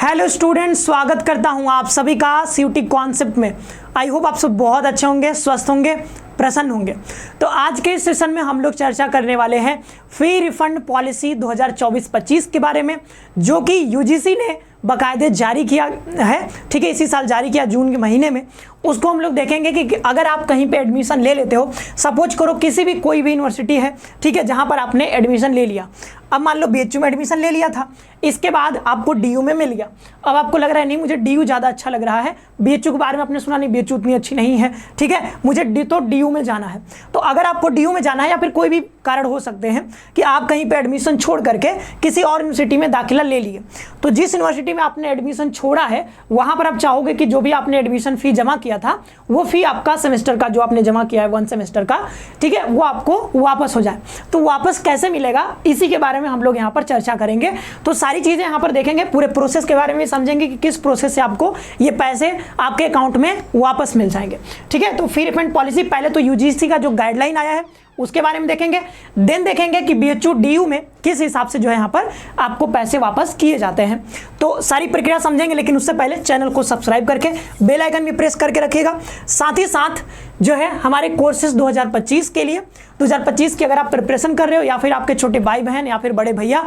Hello students, स्वागत करता हूं आप सभी का सीयूटी कॉन्सेप्ट में। आई होप आप सब बहुत अच्छे होंगे, स्वस्थ होंगे, प्रसन्न होंगे। तो आज के इस सेशन में हम लोग चर्चा करने वाले हैं फी रिफंड पॉलिसी 2024-25 के बारे में, जो कि यूजीसी ने बाकायदे जारी किया है। ठीक है, इसी साल जारी किया जून के महीने में। उसको हम लोग देखेंगे कि अगर आप कहीं पे एडमिशन ले लेते हो, सपोज करो किसी भी कोई भी यूनिवर्सिटी है, ठीक है, जहां पर आपने एडमिशन ले लिया। अब मान लो बीएचयू में एडमिशन ले लिया था, इसके बाद आपको डीयू में मिल गया। अब आपको लग रहा है नहीं मुझे डीयू ज़्यादा अच्छा लग रहा है, बीएचयू के बारे में आपने सुना नहीं, बीएचयू उतनी अच्छी नहीं है, ठीक है, मुझे डीयू में जाना है। तो अगर आपको डीयू में जाना है, या फिर कोई भी कारण हो सकते हैं कि आप कहीं पे एडमिशन छोड़ करके किसी और यूनिवर्सिटी में दाखिला ले लिए, तो जिस यूनिवर्सिटी में आपने एडमिशन छोड़ा है वहाँ पर आप चाहोगे कि जो भी आपने एडमिशन फ़ी जमा किया था, वो फ़ी आपका सेमेस्टर का जो आपने जमा किया है 1 सेमेस्टर का, ठीक है, वो आपको वापस हो जाए। तो वापस कैसे मिलेगा, इसी के बारे में हम लोग यहाँ पर चर्चा करेंगे। तो सारी चीज़ें यहाँ पर देखेंगे, पूरे प्रोसेस के बारे में समझेंगे कि किस प्रोसेस से आपको ये पैसे आपके अकाउंट में वापस मिल जाएंगे। ठीक है, तो फी रिफंड पॉलिसी पहले तो यूजीसी का जो गाइडलाइन आया है उसके बारे में देखेंगे, देन देखेंगे कि बीएचयू डीयू में किस हिसाब से जो है यहाँ पर आपको पैसे वापस किए जाते हैं। तो सारी प्रक्रिया समझेंगे, लेकिन उससे पहले चैनल को सब्सक्राइब करके बेल आइकन भी प्रेस करके रखिएगा। साथ ही साथ जो है हमारे कोर्सेज 2025 के लिए, 2025 की अगर आप प्रिपरेशन कर रहे हो, या फिर आपके छोटे भाई बहन या फिर बड़े भैया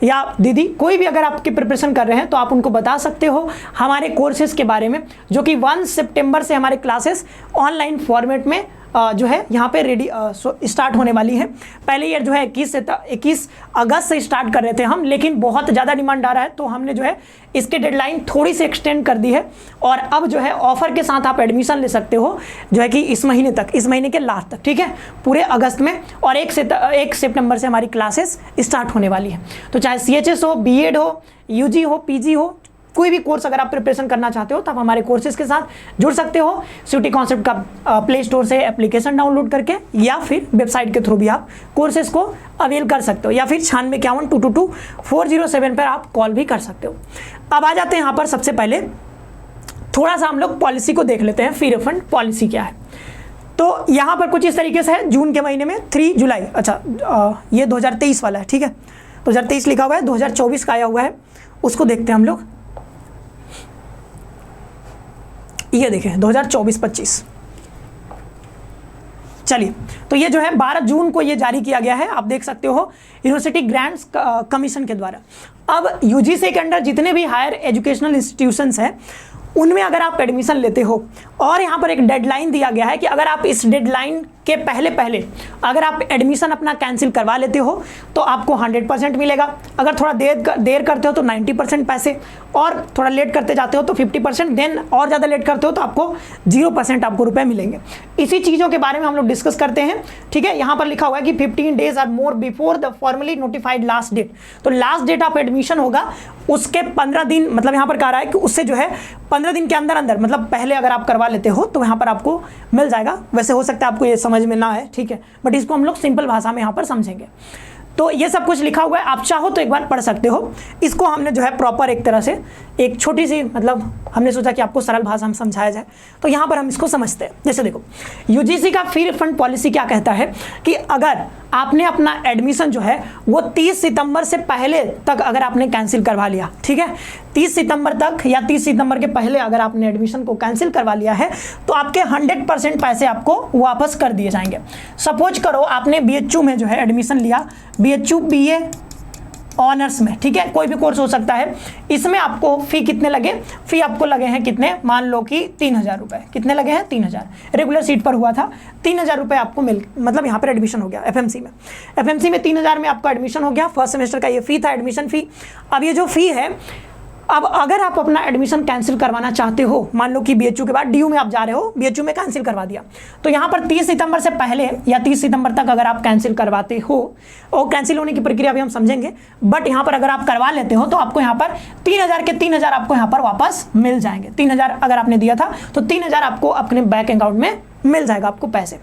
या दीदी कोई भी अगर आपकी प्रिपरेशन कर रहे हैं, तो आप उनको बता सकते हो हमारे कोर्सेज के बारे में, जो कि 1 सितंबर से हमारे क्लासेस ऑनलाइन फॉर्मेट में जो है यहाँ पे रेडी स्टार्ट होने वाली है। पहले ईयर जो है 21 अगस्त से स्टार्ट कर रहे थे हम, लेकिन बहुत ज़्यादा डिमांड आ रहा है, तो हमने जो है इसके डेडलाइन थोड़ी सी एक्सटेंड कर दी है। और अब जो है ऑफर के साथ आप एडमिशन ले सकते हो, जो है कि इस महीने तक, इस महीने के लास्ट तक, ठीक है, पूरे अगस्त में। और 1 सितंबर से हमारी क्लासेस स्टार्ट होने वाली है। तो चाहे CHS हो, BEd हो, UG हो, PG हो, कोई भी कोर्स अगर आप प्रिपरेशन करना चाहते हो तो आप हमारे कोर्सेज के साथ जुड़ सकते हो। सीयूटी कॉन्सेप्ट का प्ले स्टोर से एप्लीकेशन डाउनलोड करके, या फिर वेबसाइट के थ्रू भी आप कोर्सेज को अवेल कर सकते हो, या फिर 9651222407 पर आप कॉल भी कर सकते हो। अब आ जाते हैं यहाँ पर, सबसे पहले थोड़ा सा हम लोग पॉलिसी को देख लेते हैं, फी रिफंड पॉलिसी क्या है। तो यहाँ पर कुछ इस तरीके से है, जून के महीने में 3 जुलाई, अच्छा ये 2023 वाला है, ठीक है, 2023 लिखा हुआ है, 2024 का आया हुआ है, उसको देखते हैं हम लोग। ये देखें 2024-25, चलिए, तो ये जो है 12 जून को ये जारी किया गया है, आप देख सकते हो, यूनिवर्सिटी ग्रांट्स कमीशन के द्वारा। अब यूजीसी के अंडर जितने भी हायर एजुकेशनल इंस्टीट्यूशंस हैं, उनमें अगर आप एडमिशन लेते हो, और यहाँ पर एक डेडलाइन दिया गया है कि अगर आप इस डेडलाइन के पहले अगर आप एडमिशन अपना कैंसिल करवा लेते हो तो आपको 100% मिलेगा। अगर थोड़ा देर करते हो तो 90% पैसे, और थोड़ा लेट करते जाते हो तो 50%, देन और ज़्यादा लेट करते हो तो आपको 0% आपको रुपए मिलेंगे। इसी चीज़ों के बारे में हम लोग डिस्कस करते हैं। ठीक है, यहाँ पर लिखा हुआ है कि 15 days or more before the formally notified last date. तो लास्ट डेट ऑफ एडमिशन होगा उसके 15 दिन, मतलब यहाँ पर कह रहा है कि उससे जो है 15 दिन के अंदर मतलब पहले अगर आप करवा लेते हो तो यहाँ पर आपको मिल जाएगा। वैसे हो सकता है आपको ये समझ में ना आए, ठीक है, बट इसको हम लोग सिंपल भाषा में यहाँ पर समझेंगे। तो ये सब कुछ लिखा हुआ है, आप चाहो तो एक बार पढ़ सकते हो। इसको हमने जो है प्रॉपर एक तरह से एक छोटी सी, मतलब हमने सोचा कि आपको सरल भाषा में समझाया जाए, तो यहाँ पर हम इसको समझते हैं। जैसे देखो, यूजीसी का फी रिफंड पॉलिसी क्या कहता है कि अगर आपने अपना एडमिशन जो है वो 30 सितंबर से पहले तक अगर आपने कैंसिल करवा लिया, ठीक है, 30 सितंबर तक या 30 सितंबर के पहले अगर आपने एडमिशन को कैंसिल करवा लिया है, तो आपके 100% पैसे आपको वापस कर दिए जाएंगे। सपोज करो आपने बीएचयू में जो है एडमिशन लिया, बीएचयू BA ऑनर्स में, ठीक है, कोई भी कोर्स हो सकता है। इसमें आपको फ़ी कितने लगे, फ़ी आपको लगे हैं कितने, मान लो कि 3000 रुपये, कितने लगे हैं, 3000, रेगुलर सीट पर हुआ था, 3000 रुपये आपको मतलब यहाँ पर एडमिशन हो गया FMC में। FMC में 3000 में आपका एडमिशन हो गया, फर्स्ट सेमेस्टर का ये फ़ी था, एडमिशन फ़ी। अब ये जो फ़ी है, अब अगर आप अपना एडमिशन कैंसिल करवाना चाहते हो, मान लो कि बीएचयू के बाद डीयू में आप जा रहे हो, बीएचयू में कैंसिल करवा दिया, तो यहाँ पर 30 सितंबर से पहले या 30 सितंबर तक अगर आप कैंसिल करवाते हो, और कैंसिल होने की प्रक्रिया भी हम समझेंगे, बट यहाँ पर अगर आप करवा लेते हो तो आपको यहाँ पर 3000 के 3000 आपको यहाँ पर वापस मिल जाएंगे। 3000 अगर आपने दिया था तो 3000 आपको अपने बैंक अकाउंट में मिल जाएगा आपको पैसे।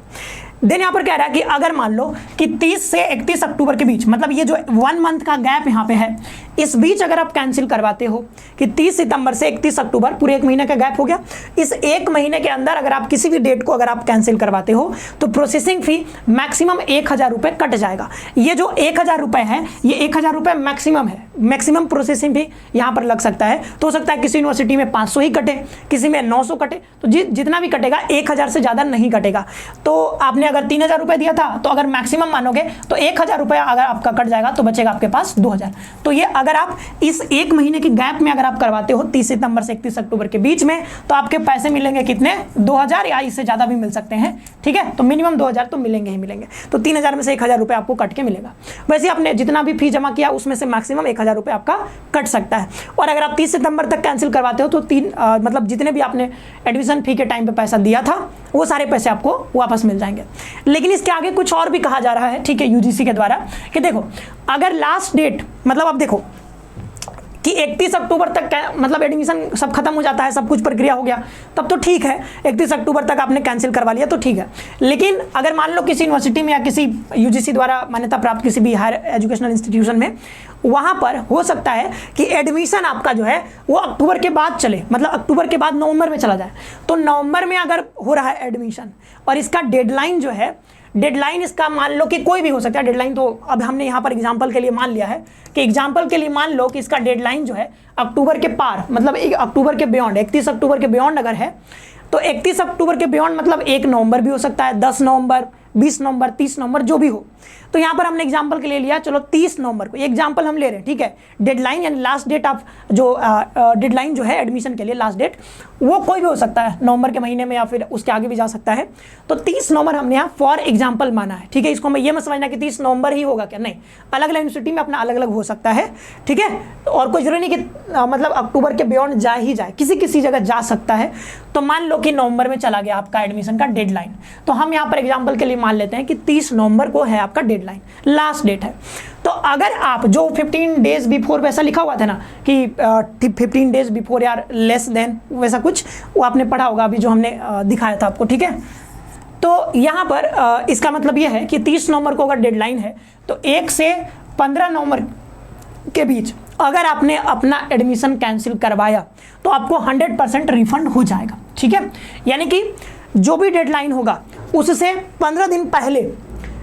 देन यहाँ पर कह रहा है कि अगर मान लो कि 30 से 31 अक्टूबर के बीच, मतलब ये जो 1 मंथ का गैप यहाँ पे है, इस बीच अगर आप कैंसिल करवाते हो कि 30 सितंबर से 31 अक्टूबर, पूरे एक महीने का गैप हो गया, इस एक महीने के अंदर अगर आप किसी भी डेट को अगर आप कैंसिल करवाते हो तो प्रोसेसिंग फी मैक्सिमम 1000 रुपये कट जाएगा। ये जो 1000 रुपये है, ये 1000 रुपये मैक्सिमम है, मैक्सिमम प्रोसेसिंग फी यहाँ पर लग सकता है। तो हो सकता है किसी यूनिवर्सिटी में 500 ही कटे, किसी में 900 कटे, तो जितना भी कटेगा 1000 से ज़्यादा नहीं कटेगा। तो आपने अगर 3000 रुपये दिया था तो अगर मैक्सिमम मानोगे तो 1000 रुपये अगर आपका कट जाएगा तो बचेगा आपके पास 2000। तो ये अगर आप इस एक महीने के गैप में अगर आप करवाते हो 30 सितंबर से 31 अक्टूबर के बीच में, तो आपके पैसे मिलेंगे कितने, 2000 या इससे ज़्यादा भी मिल सकते हैं। ठीक है, तो मिनिमम 2000 तो मिलेंगे ही मिलेंगे। तो 3000 में से 1000 रुपये आपको कट के मिलेगा। वैसे आपने जितना भी फी जमा किया उसमें से मैक्सिमम 1000 रुपये आपका कट सकता है। और अगर आप 30 सितंबर तक कैंसिल करवाते हो तो मतलब जितने भी आपने एडमिशन फी के टाइम पे पैसा दिया था वो सारे पैसे आपको वापस मिल जाएंगे। लेकिन इसके आगे कुछ और भी कहा जा रहा है, ठीक है, यूजीसी के द्वारा, कि देखो अगर लास्ट डेट, मतलब अब देखो कि 31 अक्टूबर तक मतलब एडमिशन सब खत्म हो जाता है, सब कुछ प्रक्रिया हो गया, तब तो ठीक है, 31 अक्टूबर तक आपने कैंसिल करवा लिया तो ठीक है। लेकिन अगर मान लो किसी यूनिवर्सिटी में या किसी यूजीसी द्वारा मान्यता प्राप्त किसी भी हायर एजुकेशनल इंस्टीट्यूशन में, वहाँ पर हो सकता है कि एडमिशन आपका जो है वो अक्टूबर के बाद चले, मतलब अक्टूबर के बाद नवंबर में चला जाए। तो नवंबर में अगर हो रहा है एडमिशन और इसका डेडलाइन जो है, डेडलाइन इसका मान लो कि कोई भी हो सकता है डेडलाइन, तो अब हमने यहाँ पर एग्जांपल के लिए मान लिया है कि एग्जांपल के लिए मान लो कि इसका डेडलाइन जो है अक्टूबर के पार, मतलब अक्टूबर के बियॉन्ड, 31 अक्टूबर के बियॉन्ड अगर है तो 31 अक्टूबर के बियॉन्ड मतलब 1 नवंबर भी हो सकता है, 10 नवंबर, 20 नवंबर, 30 नवंबर, जो भी हो। तो यहाँ पर हमने एग्जांपल के लिए लिया, चलो 30 नवंबर को एग्जांपल हम ले रहे हैं, ठीक है। डेडलाइन यानी लास्ट डेट ऑफ जो डेडलाइन जो है एडमिशन के लिए लास्ट डेट, वो कोई भी हो सकता है, नवंबर के महीने में या फिर उसके आगे भी जा सकता है। तो 30 नवंबर हमने यहाँ फॉर एग्जाम्पल माना है, ठीक है। इसको मैं ये मत समझना कि 30 नवंबर ही होगा, क्या नहीं, अलग अलग यूनिवर्सिटी में अपना अलग अलग हो सकता है, ठीक है। और कोई जरूरी नहीं कि मतलब अक्टूबर के बियॉन्ड जा ही जाए, किसी किसी जगह जा सकता है। तो मान लो कि नवंबर में चला गया आपका एडमिशन का डेडलाइन, तो हम यहाँ पर एग्जाम्पल के लिए मान लेते हैं कि 30 नवंबर को है आपका डेडलाइन, लास्ट डेट है। तो अगर आप जो 15 डेज बिफोर वैसा लिखा हुआ था ना कि 15 डेज बिफोर यार लेस देन, वैसा कुछ वो आपने पढ़ा होगा अभी जो हमने दिखाया था आपको, ठीक है। तो यहाँ पर इसका मतलब ये है कि 30 नवंबर को अगर डेडलाइन है तो 1 से 15 नवंबर के बीच अगर आपने अपना एडमिशन कैंसिल करवाया तो आपको 100% रिफंड हो जाएगा, ठीक है। यानी कि जो भी डेडलाइन होगा उससे 15 दिन पहले,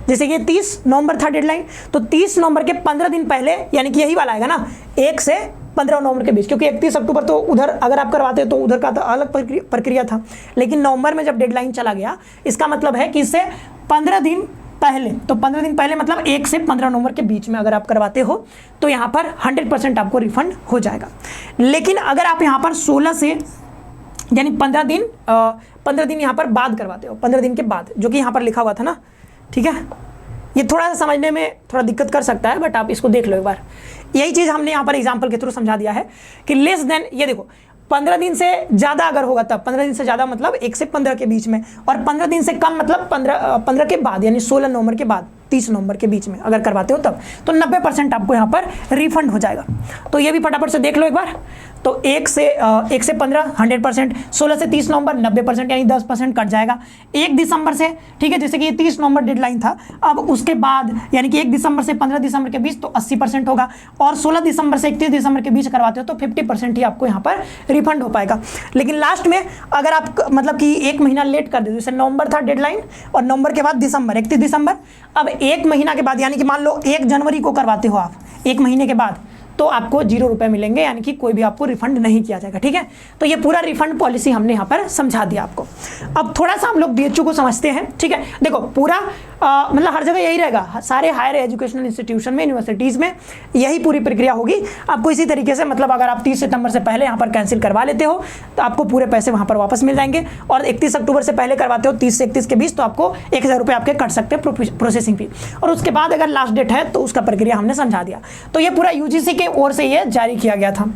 जैसे कि 30 नवंबर था डेडलाइन, तो 30 नवंबर के 15 दिन पहले, यानी कि यही वाला आएगा ना, 1 से 15 नवंबर के बीच, क्योंकि 31 अक्टूबर तो उधर अगर आप करवाते तो उधर का तो अलग प्रक्रिया था। लेकिन नवंबर में जब डेडलाइन चला गया, इसका मतलब है कि इससे 15 दिन पहले, तो 15 दिन पहले मतलब 1 से 15 नवंबर के बीच में अगर आप करवाते हो तो यहाँ पर 100% आपको रिफंड हो जाएगा। लेकिन अगर आप यहाँ पर 16 से यानी 15 दिन यहाँ पर बाद करवाते हो, 15 दिन के बाद, जो कि यहाँ पर लिखा हुआ था ना, ठीक है। ये थोड़ा सा समझने में थोड़ा दिक्कत कर सकता है, बट आप इसको देख लो एक बार। यही चीज़ हमने यहाँ पर एग्जाम्पल के थ्रू समझा दिया है कि लेस देन, ये देखो 15 दिन से ज़्यादा अगर होगा तब, 15 दिन से ज़्यादा मतलब 1 से 15 के बीच में, और 15 दिन से कम मतलब 15 के बाद, यानी 16 नवंबर के बाद 30 नवंबर के बीच में अगर करवाते हो तब, तो 90% आपको यहाँ पर रिफंड हो जाएगा। तो ये भी फटाफट से देख लो एक बार। तो 1 से 15 100%, 16 से 30 नवंबर 90% यानी 10% कट जाएगा। 1 दिसंबर से, ठीक है, जैसे कि ये 30 नवंबर डेडलाइन था, अब उसके बाद यानी कि 1 दिसंबर से 15 दिसंबर के बीच तो 80% होगा, और 16 दिसंबर से 31 दिसंबर के बीच करवाते हो तो 50% ही आपको यहाँ पर रिफंड हो पाएगा। लेकिन लास्ट में अगर आप मतलब कि 1 महीना लेट कर दे, जैसे नवंबर था डेडलाइन और नवंबर के बाद दिसंबर, 31 दिसंबर, अब 1 महीना के बाद यानी कि मान लो 1 जनवरी को करवाते हो आप, 1 महीने के बाद, तो आपको 0 रुपये मिलेंगे, यानी कि कोई भी आपको रिफंड नहीं किया जाएगा, ठीक है। तो ये पूरा रिफंड पॉलिसी हमने यहाँ पर समझा दिया आपको। अब थोड़ा सा हम लोग बीएचयू को समझते हैं, ठीक है। देखो पूरा मतलब हर जगह यही रहेगा, सारे हायर एजुकेशनल इंस्टीट्यूशन में, यूनिवर्सिटीज़ में यही पूरी प्रक्रिया होगी। आपको इसी तरीके से मतलब अगर आप 30 सितंबर से पहले यहाँ पर कैंसिल करवा लेते हो तो आपको पूरे पैसे वहाँ पर वापस मिल जाएंगे, और 31 अक्टूबर से पहले करवाते हो 30 से 31 के बीच तो आपको 1000 रुपये आपके कट सकते हैं प्रोसेसिंग फी, और उसके बाद अगर लास्ट डेट है तो उसका प्रक्रिया हमने समझा दिया। तो ये पूरा यूजीसी के ओर से ये जारी किया गया था।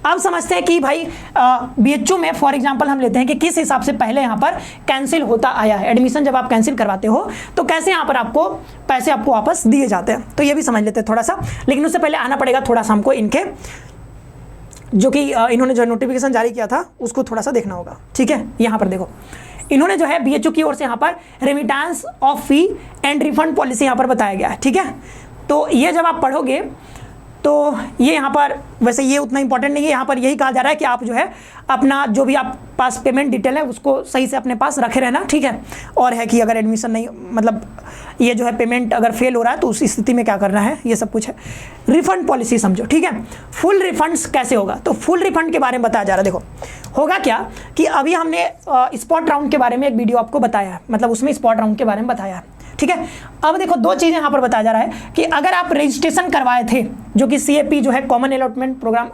अब समझते हैं कि भाई बीएचयू में फॉर एग्जांपल हम लेते हैं कि किस हिसाब से पहले यहाँ पर कैंसिल होता आया है। एडमिशन जब आप कैंसिल करवाते हो तो कैसे यहाँ पर आपको पैसे आपको वापस दिए जाते हैं, तो ये भी समझ लेते हैं थोड़ा सा। लेकिन उससे पहले आना पड़ेगा थोड़ा सा हमको इनके जो कि इन्होंने जो नोटिफिकेशन जारी किया था उसको थोड़ा सा देखना होगा, ठीक है। यहाँ पर देखो इन्होंने जो है बीएचयू की ओर से यहाँ पर remittance of fee and refund policy यहाँ पर बताया गया है, ठीक है। तो ये जब आप पढ़ोगे तो ये यहाँ पर वैसे ये उतना इंपॉर्टेंट नहीं है, यहाँ पर यही कहा जा रहा है कि आप जो है अपना जो भी आप पास पेमेंट डिटेल है उसको सही से अपने पास रखे रहना, ठीक है। और है कि अगर एडमिशन नहीं मतलब ये जो है पेमेंट अगर फेल हो रहा है तो उस स्थिति में क्या करना है, ये सब कुछ है। रिफंड पॉलिसी समझो, ठीक है। फुल रिफंड्स कैसे होगा, तो फुल रिफंड के बारे में बताया जा रहा है। देखो होगा क्या कि अभी हमने स्पॉट राउंड के बारे में एक वीडियो आपको बताया है, मतलब उसमें स्पॉट राउंड के बारे में बताया है, ठीक है। अब देखो दो चीज़ें यहाँ पर बताया जा रहा है कि अगर आप रजिस्ट्रेशन करवाए थे जो कि CAP जो है common allotment programme,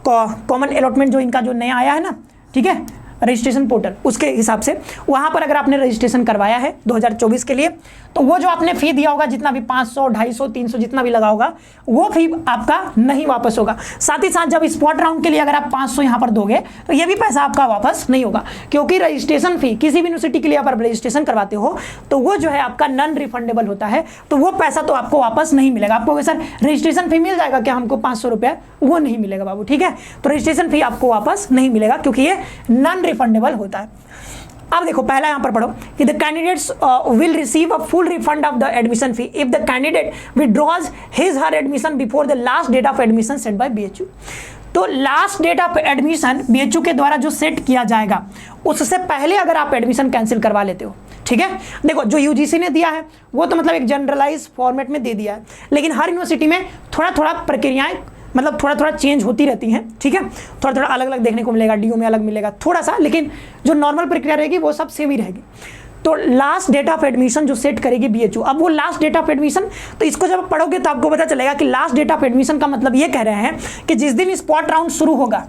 common allotment जो इनका जो नया आया है ना, ठीक है, रजिस्ट्रेशन पोर्टल, उसके हिसाब से वहाँ पर अगर आपने रजिस्ट्रेशन करवाया है 2024 के लिए, तो वो जो आपने फ़ी दिया होगा जितना भी 500, 250, 300 जितना भी लगा होगा वो फ़ी आपका नहीं वापस होगा। साथ ही साथ जब स्पॉट राउंड के लिए अगर आप 500 यहाँ पर दोगे तो ये भी पैसा आपका वापस नहीं होगा, क्योंकि रजिस्ट्रेशन फ़ी किसी भी यूनिवर्सिटी के लिए आप रजिस्ट्रेशन करवाते हो तो वो जो है आपका नॉन रिफंडेबल होता है, तो वो पैसा तो आपको वापस नहीं मिलेगा। आपको सर रजिस्ट्रेशन फ़ी मिल जाएगा क्या हमको 500 रुपये, वो नहीं मिलेगा बाबू, ठीक है। तो रजिस्ट्रेशन फ़ी आपको वापस नहीं मिलेगा क्योंकि ये नॉन रिफंडेबल होता है। अब देखो पहला यहां पर पढ़ो कि the candidates will receive a full refund of the admission fee if the candidate withdraws his her admission before the last date of admission set by BHU। तो last date of admission BHU के द्वारा जो set किया जाएगा उससे पहले अगर आप एडमिशन कैंसिल करवा लेते हो, ठीक है। देखो जो UGC ने दिया है वो तो मतलब एक जनरलाइज फॉर्मेट में दे दिया है, लेकिन हर यूनिवर्सिटी में थोड़ा थोड़ा प्रक्रियाएं मतलब थोड़ा थोड़ा चेंज होती रहती हैं, ठीक है। थोड़ा थोड़ा अलग अलग देखने को मिलेगा, DU में अलग मिलेगा थोड़ा सा, लेकिन जो नॉर्मल प्रक्रिया रहेगी वो सब सेम ही रहेगी। तो लास्ट डेट ऑफ एडमिशन जो सेट करेगी BHU, अब वो लास्ट डेट ऑफ एडमिशन, तो इसको जब पढ़ोगे तो आपको पता चलेगा कि लास्ट डेट ऑफ एडमिशन का मतलब ये कह रहे हैं कि जिस दिन स्पॉट राउंड शुरू होगा,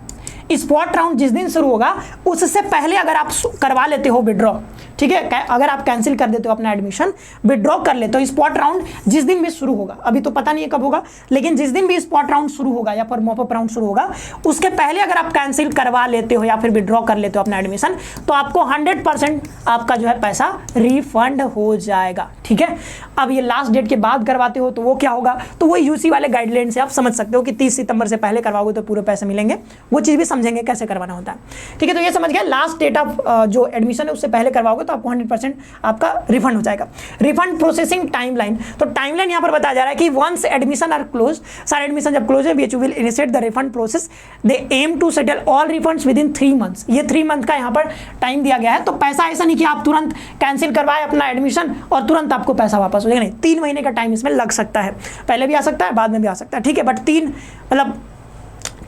स्पॉट राउंड जिस दिन शुरू होगा उससे पहले अगर आप करवा लेते हो विड्रॉ, ठीक है, अगर आप कैंसिल कर देते हो अपना एडमिशन, विड्रॉ कर लेते हो, स्पॉट राउंड जिस दिन भी शुरू होगा, अभी तो पता नहीं है कब होगा, लेकिन जिस दिन भी स्पॉट राउंड शुरू होगा या फिर मॉपअप राउंड शुरू होगा उसके पहले अगर आप कैंसिल करवा लेते हो या फिर विड्रॉ कर लेते हो अपना एडमिशन, तो आपको 100% आपका जो है पैसा रिफंड हो जाएगा, ठीक है। अब ये लास्ट डेट के बाद करवाते हो तो वो क्या होगा, तो वो UC वाले गाइडलाइन से आप समझ सकते हो कि 30 सितंबर से पहले करवाओगे तो पूरे पैसे मिलेंगे, वो चीज़ भी समझेंगे कैसे करवाना होता है, ठीक है। तो ये समझ गया, लास्ट डेट ऑफ जो एडमिशन है उससे पहले करवाओगे तो आपको 100% आपका रिफंड हो जाएगा। रिफंड प्रोसेसिंग टाइमलाइन, तो टाइमलाइन यहां पर बताया जा रहा है कि वंस एडमिशन आर क्लोज, सारे एडमिशन जब क्लोज है BHU will initiate the refund process, they aim to settle all refunds within 3 months. ये 3 मंथ का यहां पर टाइम दिया गया है, तो पैसा ऐसा नहीं कि आप तुरंत कैंसिल करवाए अपना एडमिशन और तुरंत आपको पैसा वापस हो जाएगा, नहीं, 3 महीने का टाइम इसमें लग सकता है, पहले भी आ सकता है बाद में भी आ सकता है, ठीक है। बट 3 मतलब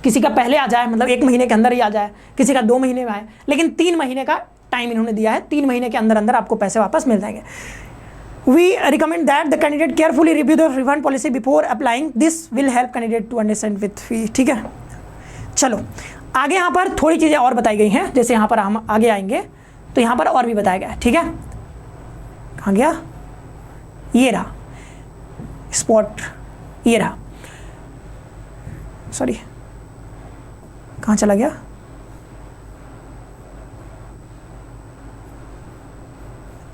किसी का पहले आ जाए, मतलब 1 महीने के अंदर ही आ जाए, किसी का 2 महीने में आए, लेकिन 3 महीने का टाइम इन्होंने दिया है, 3 महीने के अंदर अंदर आपको पैसे वापस मिल जाएंगे। We recommend that the candidate carefully review the refund policy before applying. This will help candidate to understand with fee, ठीक है। चलो आगे यहाँ पर थोड़ी चीज़ें और बताई गई हैं, जैसे यहाँ पर हम आगे आएंगे तो यहाँ पर और भी बताया गया है, ठीक है। कहाँ गया, ये रहा स्पॉट, ये रहा, सॉरी कहाँ चला गया,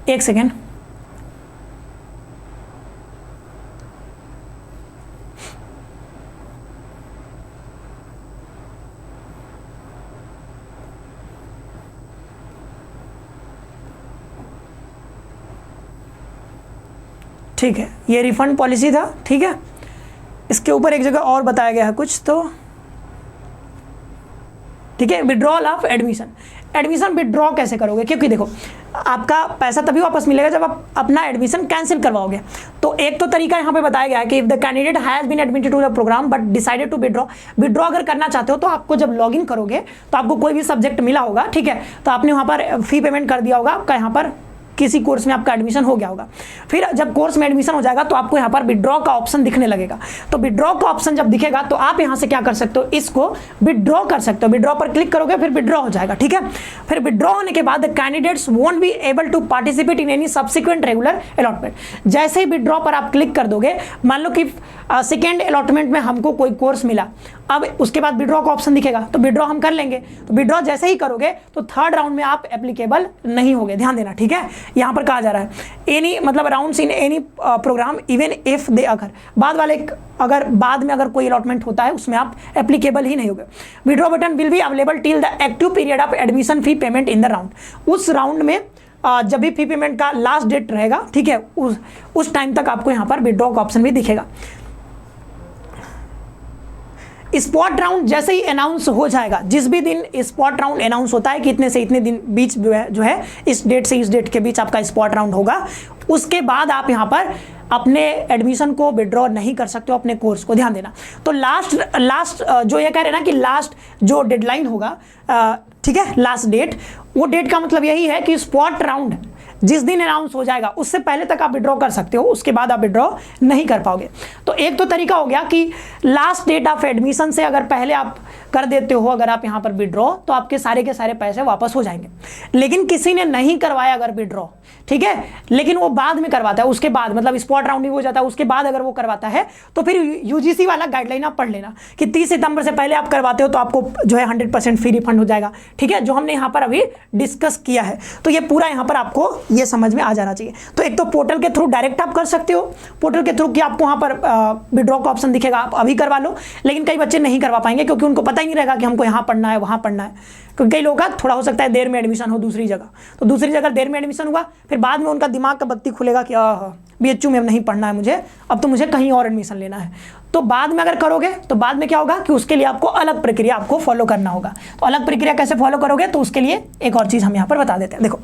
एक सेकेंड, ठीक है। ये रिफंड पॉलिसी था, ठीक है। इसके ऊपर एक जगह और बताया गया है कुछ, तो ठीक है, withdrawal of admission. Admission withdraw कैसे करोगे, क्योंकि देखो आपका पैसा तभी वापस मिलेगा जब आप अपना एडमिशन कैंसिल करवाओगे। तो एक तो तरीका यहाँ पे बताया गया है कि if the candidate has been admitted to the programme but decided to withdraw अगर करना चाहते हो तो आपको जब लॉगिन करोगे तो आपको कोई भी सब्जेक्ट मिला होगा, ठीक है, तो आपने वहाँ पर फी पेमेंट कर दिया होगा, आपका यहाँ पर किसी कोर्स में आपका एडमिशन हो गया होगा। फिर जब कोर्स में एडमिशन हो जाएगा तो आपको यहाँ पर विड्रॉ का ऑप्शन दिखने लगेगा। तो विड्रॉ का ऑप्शन जब दिखेगा तो आप यहाँ से क्या कर सकते हो, इसको विड्रॉ कर सकते हो। विड्रॉ पर क्लिक करोगे फिर विड्रॉ हो जाएगा, ठीक है। फिर विड्रॉ होने के बाद candidates won't be able to participate in any subsequent regular allotment. जैसे ही विड्रॉ पर आप क्लिक कर दोगे, मान लो कि सेकेंड अलॉटमेंट में हमको कोई कोर्स मिला, अब उसके बाद विड्रॉ का ऑप्शन दिखेगा तो विड्रॉ हम कर लेंगे। तो विड्रॉ जैसे ही करोगे तो थर्ड राउंड में आप एप्लीकेबल नहीं होगे, ध्यान देना, ठीक है। यहाँ पर कहा जा रहा है एनी मतलब rounds in any programme even if they अगर बाद में अगर कोई अलॉटमेंट होता है उसमें आप एप्लीकेबल ही नहीं होगे। Withdraw button will be available till the active period of admission fee payment in the round. उस राउंड में जब भी फी पेमेंट का लास्ट डेट रहेगा, ठीक है, उस टाइम तक आपको यहाँ पर विड्रॉ का ऑप्शन भी दिखेगा। स्पॉट राउंड जैसे ही अनाउंस हो जाएगा, जिस भी दिन स्पॉट राउंड अनाउंस होता है कि इतने से इतने दिन बीच जो है इस डेट से इस डेट के बीच आपका स्पॉट राउंड होगा, उसके बाद आप यहाँ पर अपने एडमिशन को विड्रॉ नहीं कर सकते हो, अपने कोर्स को, ध्यान देना। तो लास्ट जो ये कह रहे हैं ना कि लास्ट जो डेडलाइन होगा, ठीक है, लास्ट डेट, वो डेट का मतलब यही है कि स्पॉट राउंड जिस दिन अनाउंस हो जाएगा उससे पहले तक आप विड्रॉ कर सकते हो, उसके बाद आप विड्रॉ नहीं कर पाओगे। तो एक तो तरीका हो गया कि लास्ट डेट ऑफ एडमिशन से अगर पहले आप कर देते हो, अगर आप यहाँ पर विड्रॉ, तो आपके सारे के सारे पैसे वापस हो जाएंगे। लेकिन किसी ने नहीं करवाया अगर विड्रॉ, ठीक है, लेकिन वो बाद में करवाता है, उसके बाद मतलब स्पॉट राउंड ही हो जाता है, उसके बाद अगर वो करवाता है तो फिर यूजीसी वाला गाइडलाइन आप पढ़ लेना कि 30 सितंबर से पहले आप करवाते हो तो आपको जो है 100% फ्री रिफंड हो जाएगा, ठीक है, जो हमने यहाँ पर अभी डिस्कस किया है। तो ये पूरा यहाँ पर आपको ये समझ में आ जाना चाहिए। तो एक तो पोर्टल के थ्रू डायरेक्ट आप कर सकते हो, पोर्टल के थ्रू कि आपको वहाँ पर विड्रॉ का ऑप्शन दिखेगा, आप अभी करवा लो। लेकिन कई बच्चे नहीं करवा पाएंगे क्योंकि उनको पता ही नहीं रहेगा कि हमको यहाँ पढ़ना है, वहाँ पढ़ना है। क्योंकि कई लोगों का थोड़ा हो सकता है देर में एडमिशन हो दूसरी जगह, तो दूसरी जगह देर में एडमिशन हुआ, फिर बाद में उनका दिमाग का बत्ती खुलेगा कि BHU में नहीं पढ़ना है मुझे, अब तो मुझे कहीं और एडमिशन लेना है। तो बाद में अगर करोगे तो बाद में क्या होगा कि उसके लिए आपको अलग प्रक्रिया आपको फॉलो करना होगा। तो अलग प्रक्रिया कैसे फॉलो करोगे, तो उसके लिए एक और चीज़ हम यहाँ पर बता देते हैं। देखो,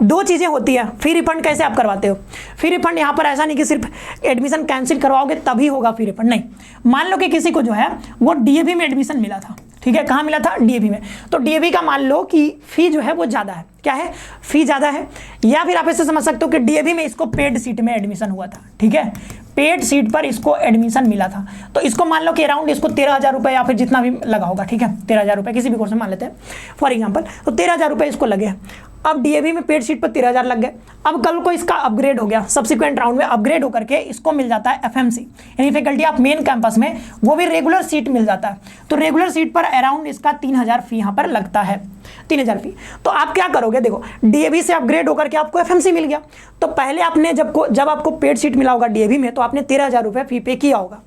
दो चीज़ें होती है। फ्री रिफंड कैसे आप करवाते हो? फ्री रिफंड यहाँ पर ऐसा नहीं कि सिर्फ एडमिशन कैंसिल करवाओगे तभी होगा फ्री रिफंड, नहीं। मान लो कि किसी को जो है वो DAV में एडमिशन मिला था, ठीक है, कहाँ मिला था? DAV में। तो DAV का मान लो कि फी जो है वो ज़्यादा है, क्या है, फी ज़्यादा है। या फिर आप ऐसे समझ सकते हो कि DAV में इसको पेड सीट में एडमिशन हुआ था, ठीक है, पेड सीट पर इसको एडमिशन मिला था। तो इसको मान लो कि अराउंड इसको 13,000 रुपये या फिर जितना भी लगा होगा, ठीक है, 13,000 रुपये किसी भी कोर्स में मान लेते हैं फॉर एग्जाम्पल। तो 13,000 रुपये इसको लगे। अब DAV में पेड सीट पर 13,000 लग गए। अब कल को इसका अपग्रेड हो गया, सब्सिक्वेंट राउंड में अपग्रेड होकर के इसको मिल जाता है FMC यानी फैकल्टी ऑफ मेन कैंपस में, वो भी रेगुलर सीट मिल जाता है। तो रेगुलर सीट पर अराउंड इसका 3,000 फी यहाँ पर लगता है, 3,000 फी। तो आप क्या करोगे, देखो DAV से अपग्रेड होकर के आपको FMC मिल गया। तो पहले आपने जब आपको पेड सीट मिला होगा DAV में, तो आपने 13,000 रुपये फी पे किया होगा।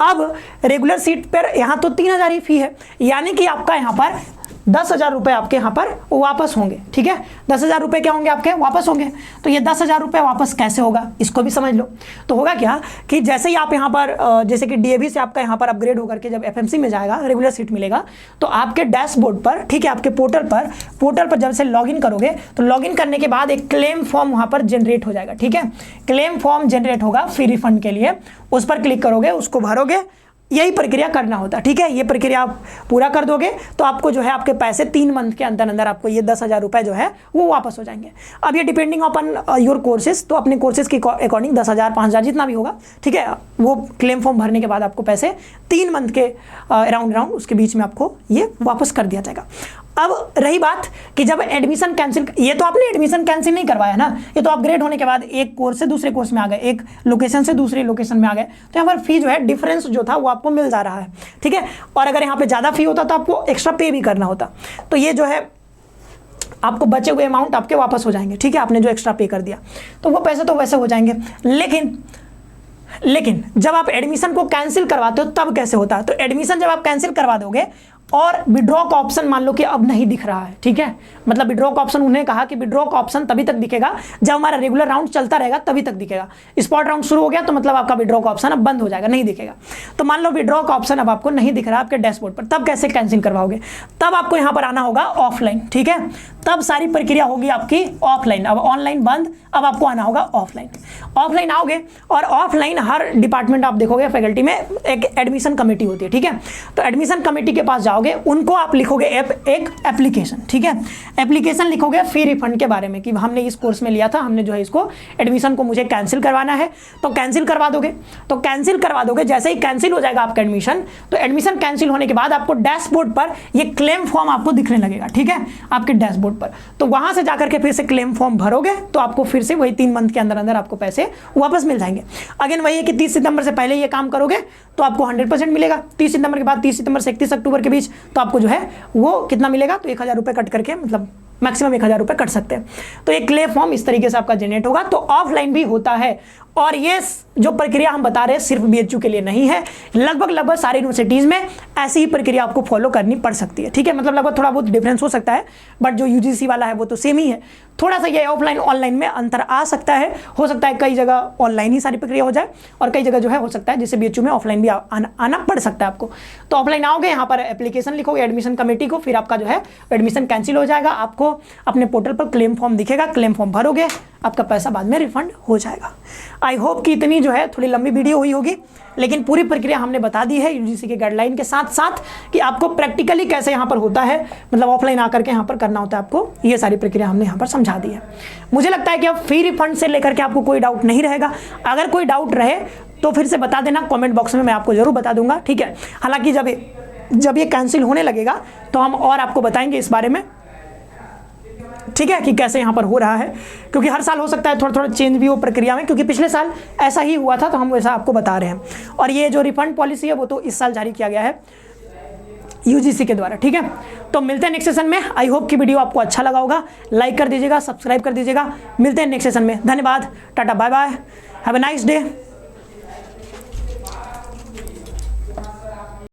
अब रेगुलर सीट पर यहाँ तो 3,000 ही फी है, यानी कि आपका यहाँ पर 10,000 रुपये आपके यहाँ पर वापस होंगे, ठीक है, 10,000 रुपये क्या होंगे आपके, वापस होंगे। तो ये 10,000 रुपये वापस कैसे होगा, इसको भी समझ लो। तो होगा क्या कि जैसे ही आप यहाँ पर जैसे कि DAV से आपका यहाँ पर अपग्रेड होकर के जब FMC में जाएगा, रेगुलर सीट मिलेगा, तो आपके डैशबोर्ड पर, ठीक है, आपके पोर्टल पर जब से लॉगिन करोगे, तो लॉगिन करने के बाद एक क्लेम फॉर्म वहाँ पर जनरेट हो जाएगा, ठीक है, क्लेम फॉर्म जनरेट होगा फ्री रिफंड के लिए। उस पर क्लिक करोगे, उसको भरोगे, यही प्रक्रिया करना होता है, ठीक है। ये प्रक्रिया आप पूरा कर दोगे तो आपको जो है आपके पैसे 3 मंथ के अंदर अंदर आपको ये 10,000 रुपये जो है वो वापस हो जाएंगे। अब ये डिपेंडिंग अपॉन योर कोर्सेज, तो अपने कोर्सेज के अकॉर्डिंग 10,000 5,000 जितना भी होगा, ठीक है, वो क्लेम फॉर्म भरने के बाद आपको पैसे 3 मंथ के अराउंड उसके बीच में आपको ये वापस कर दिया जाएगा। अब रही बात कि जब एडमिशन कैंसिल, ये तो आपने एडमिशन कैंसिल नहीं करवाया ना, ये तो अपग्रेड होने के बाद एक कोर्स से दूसरे कोर्स में आ गए, एक लोकेशन से दूसरी लोकेशन में आ गए, तो यहाँ पर फी जो है डिफरेंस जो था वो आपको मिल जा रहा है, ठीक है। और अगर यहाँ पे ज़्यादा फी होता तो आपको एक्स्ट्रा पे भी करना होता। तो ये जो है आपको बचे हुए अमाउंट आपके वापस हो जाएंगे, ठीक है, आपने जो एक्स्ट्रा पे कर दिया तो वो पैसे तो वैसे हो जाएंगे। लेकिन जब आप एडमिशन को कैंसिल करवाते हो तब कैसे होता है? तो एडमिशन जब आप कैंसिल करवा दोगे और विड्रॉ का ऑप्शन मान लो कि अब नहीं दिख रहा है, ठीक है, मतलब विड्रॉ का ऑप्शन, उन्हें कहा कि विड्रॉ का ऑप्शन तभी तक दिखेगा जब हमारा रेगुलर राउंड चलता रहेगा, तभी तक दिखेगा। स्पॉट राउंड शुरू हो गया तो मतलब आपका विड्रॉ का ऑप्शन अब बंद हो जाएगा, नहीं दिखेगा। तो मान लो विड्रॉ का ऑप्शन अब आपको नहीं दिख रहा आपके डैशबोर्ड पर, तब कैसे कैंसिल करवाओगे? तब आपको यहाँ पर आना होगा ऑफलाइन, ठीक है, तब सारी प्रक्रिया होगी आपकी ऑफलाइन। अब ऑनलाइन बंद, अब आपको आना होगा ऑफलाइन। ऑफलाइन आओगे और ऑफलाइन हर डिपार्टमेंट आप देखोगे फैकल्टी में एक एडमिशन कमेटी होती है, ठीक है। तो एडमिशन कमेटी के पास जाओगे, उनको आप लिखोगे एक एप्लीकेशन, ठीक है, एप्लीकेशन लिखोगे फ्री रिफंड के बारे में कि हमने इस कोर्स में लिया था, हमने जो है इसको एडमिशन को मुझे कैंसिल करवाना है, तो कैंसिल करवा दोगे। तो कैंसिल करवा दोगे, जैसे ही कैंसिल हो जाएगा आपका एडमिशन, तो एडमिशन कैंसिल होने के बाद आपको डैशबोर्ड पर ये क्लेम फॉर्म आपको दिखने लगेगा, ठीक है, आपके डैशबोर्ड पर। तो वहां से जाकर के फिर से क्लेम फॉर्म भरोगे तो आपको फिर से वही 3 मंथ के अंदर अंदर आपको पैसे वापस मिल जाएंगे। अगेन वही है कि 30 सितंबर से पहले ये काम करोगे तो आपको 100% मिलेगा। 30 सितंबर के बाद 30 सितंबर से 31 अक्टूबर के बीच तो आपको जो है वो कितना मिलेगा, तो 1,000 रुपये कट करके मतलब मैक्सिमम 1000 रुपये कट सकते हैं। तो एक क्लेम फॉर्म इस तरीके से आपका जनरेट होगा। तो ऑफलाइन भी होता है, और ये जो प्रक्रिया हम बता रहे हैं सिर्फ BHU के लिए नहीं है, लगभग सारी यूनिवर्सिटीज़ में ऐसी ही प्रक्रिया आपको फॉलो करनी पड़ सकती है। ठीक है, मतलब लगभग थोड़ा बहुत डिफरेंस हो सकता है, बट जो UGC वाला है वो तो सेम ही है। थोड़ा सा ये ऑफलाइन ऑनलाइन में अंतर आ सकता है, हो सकता है कई जगह ऑनलाइन ही सारी प्रक्रिया हो जाए, और कई जगह जो है हो सकता है जैसे BHU में ऑफलाइन भी आना पड़ सकता है आपको। तो ऑफलाइन आओगे, यहाँ पर एप्लीकेशन लिखोगे एडमिशन कमेटी को, फिर आपका जो है एडमिशन कैंसिल हो जाएगा। आपको अपने पोर्टल पर क्लेम फॉर्म दिखेगा, क्लेम फॉर्म भरोगे, आपका पैसा बाद में रिफंड हो जाएगा। आई होप कि इतनी जो है थोड़ी लंबी वीडियो हुई होगी, लेकिन पूरी प्रक्रिया हमने बता दी है UGC के गाइडलाइन के साथ साथ कि आपको प्रैक्टिकली कैसे यहाँ पर होता है, मतलब ऑफलाइन आकर के यहाँ पर करना होता है आपको, ये सारी प्रक्रिया हमने यहाँ पर समझा दी है। मुझे लगता है कि अब फी रिफंड से लेकर के आपको कोई डाउट नहीं रहेगा। अगर कोई डाउट रहे तो फिर से बता देना कमेंट बॉक्स में, मैं आपको जरूर बता दूंगा। ठीक है, हालांकि जब ये कैंसिल होने लगेगा तो हम और आपको बताएंगे इस बारे में, ठीक है, कि कैसे यहाँ पर हो रहा है, क्योंकि हर साल हो सकता है थोड़ा थोड़ा चेंज भी हो प्रक्रिया में, क्योंकि पिछले साल ऐसा ही हुआ था तो हम वैसा आपको बता रहे हैं। और ये जो रिफंड पॉलिसी है वो तो इस साल जारी किया गया है UGC के द्वारा। ठीक है, तो मिलते हैं नेक्स्ट सेशन में। आई होप कि वीडियो आपको अच्छा लगा होगा, लाइक कर दीजिएगा, सब्सक्राइब कर दीजिएगा। मिलते हैं नेक्स्ट सेशन में, धन्यवाद, ta-ta bye bye, have a nice day.